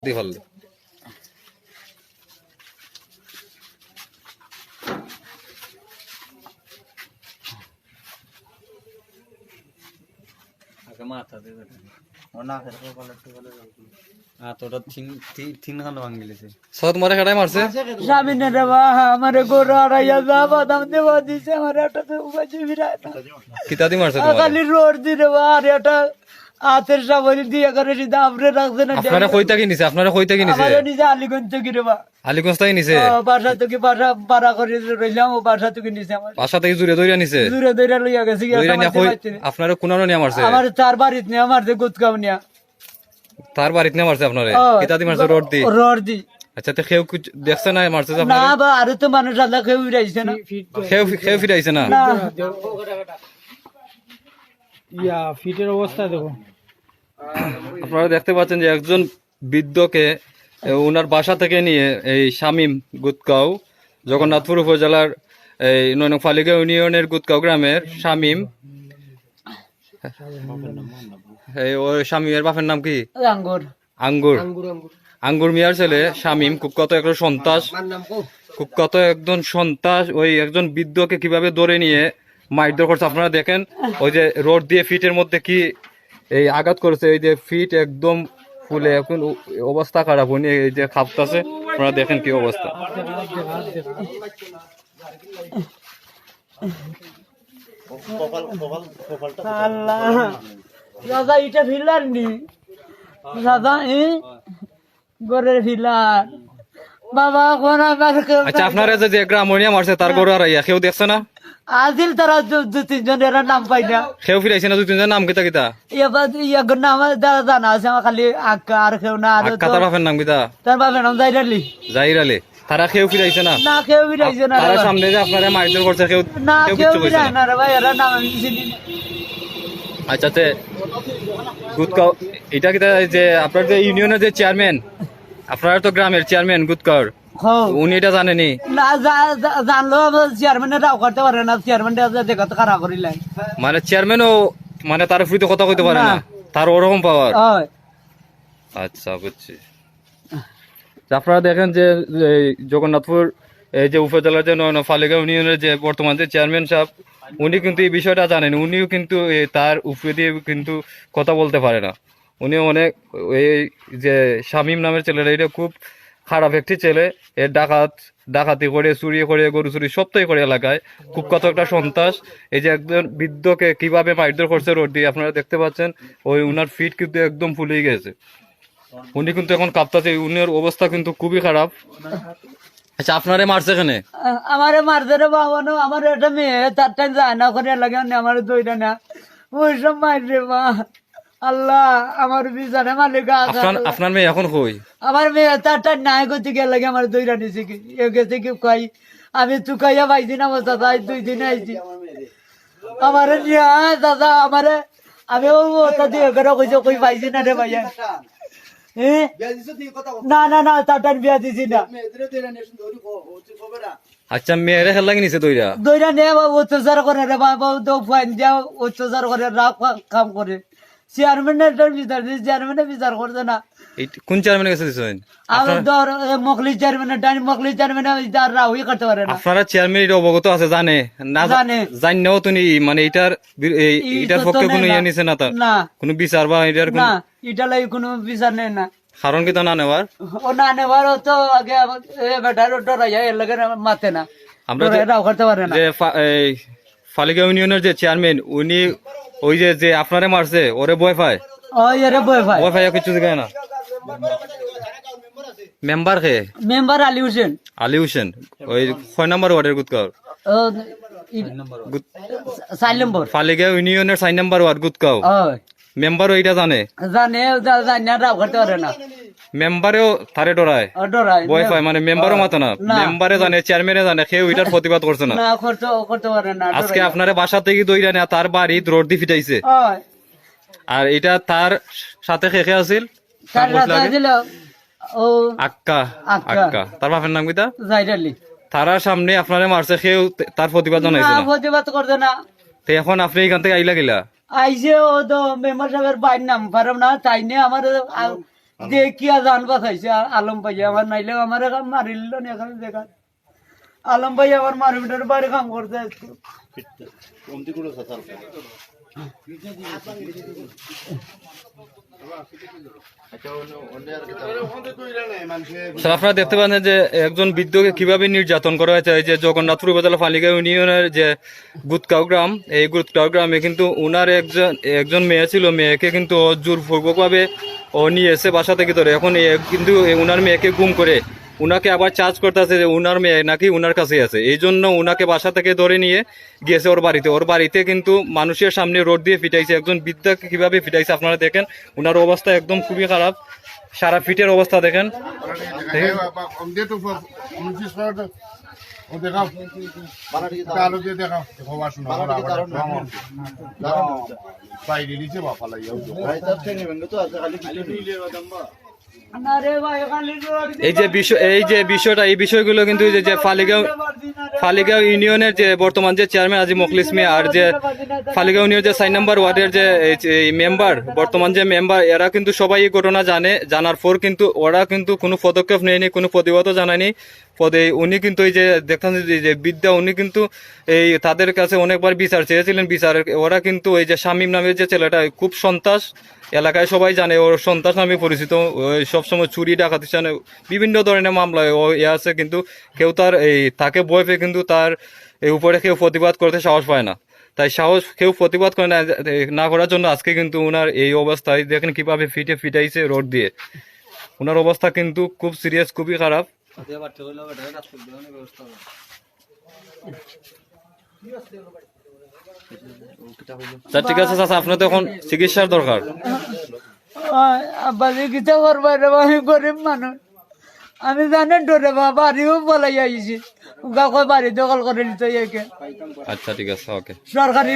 দি ফেললে সত মরে খেটাই মারছে স্বামী নে রে বা আমারে গরু আড়াইয়া যা বাদাম দেওয়া দিছে আমার একটা তো উপাজি বিরাট কিতা দি মারছে তোমারে খালি রোড দি রে বা আর এটা হাতের সাবরি দিয়ে করে সিধা আপরে রাখছে না আপনারা কইতা কি নিছে আপনারা কইতা কি নিছে আমারে নিজে আলিগঞ্জ থেকে রে বা আলিগঞ্জ তাই নিছে বাসা থেকে বাসা পাড়া করে রইলাম ও বাসা থেকে নিছে আমার বাসা থেকে জুরে দইরা নিছে দূরে দূরে লইয়া গেছে দইরা নিয়া কই আপনারা কোনানো নিয়া মারছে আমার চার বাড়িত নিয়ে আমার যে গুতকাও নিয়া তার বাড়িতে নিয়া মারছে আপনারে কিতা দি মারছে রড দি রড দি আচ্ছা তো খেউ দেখছ না মারছে না আপনারা বা আরে তো মানুষ আল্লাহ কেউ রাইছে না খেউ ফিরাইছে না না ফিটের অবস্থা দেখো। আপনারা দেখতে পাচ্ছেন যে একজন বৃদ্ধকে ওনার বাসা থেকে নিয়ে এই শামীম গুতগাঁও জগন্নাথপুর উপজেলার এই ফালিকা ইউনিয়নের গুতগাঁও গ্রামের শামীম এই ওই শামীমের বাপের নাম কি আঙ্গুর আঙ্গুর আঙ্গুর মিয়ার ছেলে শামীম কুখ্যাত একজন সন্ত্রাস কুখ্যাত একজন সন্ত্রাস ওই একজন বৃদ্ধকে কিভাবে ধরে নিয়ে মারধর করছে আপনারা দেখেন ওই যে রড দিয়ে ফিটের মধ্যে কি এই আঘাত করেছে এই যে ফিট একদম ফুলে এখন অবস্থা খারাপ উনি এই যে খাপতাছে আপনারা দেখেন কি অবস্থা আল্লাহ দাদা এটা ফিলার নি দাদা গরের ফিলার বাবা কোন আমার আচ্ছা আপনারা যে গ্রামীণ মারছে তার গরু আর কেউ দেখছে না আজিল তারা দু তিনজন এরা নাম পাই না কেউ ফিরাইছে না দুই তিনজন নাম কিতা কিতা এবার ইয়ার নাম জানা আছে আমার খালি আক্কা আর কেউ না আর আক্কা তার বাপের নাম কিতা তার বাপের নাম জাইরালি জাহির আলী তারা কেউ ফিরাইছে না না কেউ বিরাইছে না তারা সামনে যে আপনারা মারধর করছে কেউ না কেউ কেউ কিচ্ছু কইছে বিরাই না না রে ভাই এরা নাম আমি চিনি না। আচ্ছা তে গুতগাঁও এটা কিতা যে আপনার যে ইউনিয়নের যে চেয়ারম্যান আপনারা তো গ্রামের চেয়ারম্যান গুতগাঁওর হ্যাঁ উনি এটা জানেনি না জানলো চেয়ারম্যানের রাও করতে পারে না চেয়ারম্যান দেখা তো খারাপ করিলেন মানে চেয়ারম্যানও মানে তার ফ্রিতে কথা কইতে পারে না তার ওরকম পাওয়ার হয় আচ্ছা বুঝছি আপনারা দেখেন যে এই জগন্নাথপুর এই যে উপজেলার যে ফালিকা ইউনিয়নের যে বর্তমান যে চেয়ারম্যান সাহেব উনি কিন্তু এই বিষয়টা জানেন উনিও কিন্তু তার উপরে দিয়ে কিন্তু কথা বলতে পারে না উনি অনেক এই যে শামীম নামের ছেলেটা এটা খুব খারাপ একটি ছেলে এর ডাকাতি করে চুরি করে গরু চুরি সবটাই করে এলাকায় খুব কত একটা সন্ত্রাস এই যে একজন বৃদ্ধকে কিভাবে মারধর করছে রোড দিয়ে আপনারা দেখতে পাচ্ছেন ওই উনার ফিট কিন্তু একদম ফুলে গেছে উনি কিন্তু এখন কাঁপতাছে উনার অবস্থা কিন্তু খুবই খারাপ আচ্ছা আপনারে মারছে এখানে আমারে মারতে রে বাবানো আমার একটা মেয়ে তার টাইম যায় না করে লাগে আমার দইটা না ওই সব মারছে মা আল্লাহ আমার বিছানে মালিক আপনার মেয়ে এখন কই আমার মেয়ে তার টাইম নাই করতে গেলে লাগে আমার দইটা নিছে কি এ গেছে কি কই আমি চুকাইয়া পাইছি না বসা তাই 2 দিন আইছি আমারে নিয়া দাদা আমারে আমি ও তা দিয়ে করে কইছে কই পাইছি না রে ভাইয়া না না না তার টাইম বিয়া দিছি না আচ্ছা মেয়েরে খেলা নিছে দইরা দইরা নে অত্যাচার করে রে বাবা তো ফাইন দিয়া অত্যাচার করে রাগ কাম করে চেয়ারম্যানের চেয়ারম্যানের বিচার করছে না কোন চেয়ারম্যানের কাছে দিছেন আমার ধর মকলি চেয়ারম্যানের রাহুই করতে পারে না আপনারা চেয়ারম্যান এটা অবগত আছে জানে না জানে। জানেও তো নি মানে এটার পক্ষে কোনো ইয়ে নিছে না তার না কোনো বিচার বা এটার না এটা লাগে কোনো বিচার নেই না কারণ কি তা না নেওয়ার ও না নেবার তো আগে বেটার ডরাইয়া এর লাগে মাতে না আমরা যে- রাও করতে পারে না যে এই ফালিকা ইউনিয়নের যে চেয়ারম্যান উনি ওই যে আপনারে মারছে ওরে ভয় পায় ওই এরে বয় ভাই ভয় পায় কিছু দেখায় না মেম্বার কে মেম্বার আলী হোসেন আলী হোসেন ওই 6 নম্বর ওয়ার্ডের গুতগাঁও ও সাইলেম্বর ফালিকা ইউনিয়নের 4 নম্বর ওয়ার্ড গুতগাঁও ওই মেম্বার ওইটা জানে জানে জানে রাও করতে পারে না মেম্বারেও তারে ডরায় ও ডরাই ভয় পায় মানে মেম্বারও মাথা না না। মেম্বারে জানে চেয়ারম্যানে জানে কেউ এটার প্রতিবাদ করছে না না করতে পারে না আজকে আপনারে বাসা থেকে দইরা না তার বাড়ি রোড দিয়ে ফিটাইছে ওই আর এটা তার সাথে খেখে আছিল তার রাতে ছিল ও আক্কা আক্কা। আক্কা তার বাপের নাম কিতা জাইরালি তারার সামনে আপনারে মারছে কেউ তার প্রতিবাদ না জানাইছে না প্রতিবাদ করতে না তো এখন আপনি এখান থেকে আইলা গেলা আইসে ও তো মেম্বার সাহেবের বাইর নাম পারম না তাই নিয়ে আমার যে কিয়া জান বাঁচাইছে আলম ভাই আমার, নাইলে আমার মারিল না এখানে দেখা। আলম ভাই আমার মারুমিটার বাইরে কাম করতে আসতো। স্যার আপনারা দেখতে পাচ্ছেন যে একজন বৃদ্ধকে কিভাবে নির্যাতন করা হয়েছে। এই যে জগন্নাথপুর উপজেলা ফালিগাঁও ইউনিয়নের যে গুতকাও গ্রাম, এই গুতকাও গ্রামে কিন্তু উনার একজন মেয়ে ছিল, মেয়েকে কিন্তু জোরপূর্বকভাবে ও নিয়ে এসে বাসা থেকে ধরে, এখন কিন্তু উনার মেয়েকে গুম করে উনাকে আবার চার্জ করতেছে যে উনার মেয়ে নাকি উনার কাছে আছে। এই জন্য উনাকে বাসা থেকে ধরে নিয়ে গিয়েছে ওর বাড়িতে কিন্তু মানুষের সামনে রোড দিয়ে পিটাইছে। একজন বৃদ্ধাকে কিভাবে পিটাইছে আপনারা দেখেন, উনার অবস্থা একদম খুবই খারাপ, সারা ফিটের অবস্থা দেখেন। না রে ভাই খালি এই যে বিষয়টা, এই বিষয়গুলো কিন্তু এই যে ফালিগাঁও ইউনিয়নের যে বর্তমান যে চেয়ারম্যান আজি মখলিস মিয়া আর যে ফালিগাঁও ইউনিয়নের যে 4 নম্বর ওয়ার্ডের যে মেম্বার, বর্তমান যে মেম্বার, এরা কিন্তু সবাই এই ঘটনা জানার পর কিন্তু ওরা কিন্তু কোনো পদক্ষেপ নেয়নি, কোনো প্রতিবাদও জানায়নি। উনি কিন্তু এই যে দেখতেন যে বিদ্যা, উনি কিন্তু এই তাদের কাছে অনেকবার বিচার চেয়েছিলেন, ওরা কিন্তু এই যে শামীম নামের যে ছেলেটা খুব সন্ত্রাস, এলাকায় সবাই জানে ওর সন্ত্রাস নামে পরিচিত, সবসময় চুরি ডাকাতি বিভিন্ন ধরনের মামলায় ও আছে, কিন্তু কেউ তাকে ভয় পেয়ে কিন্তু তার উপরে কেউ প্রতিবাদ করতে সাহস পায় না। তাই কেউ প্রতিবাদ করে না করার জন্য আজকে কিন্তু উনার এই অবস্থায় দেখেন কিভাবে ফিটাইছে রোড দিয়ে। উনার অবস্থা কিন্তু খুব সিরিয়াস, খুবই খারাপ। স্যার ঠিক আছে চাচা, আপনার তো এখন চিকিৎসার দরকার। আব্বা চিকিৎসা করবার আমি গরিব মানুষ, আমি জানেন ডরে বাড়িও বলাই আইছি, বাড়ি দখল করে নিতে। আচ্ছা ঠিক আছে, ওকে। সরকারি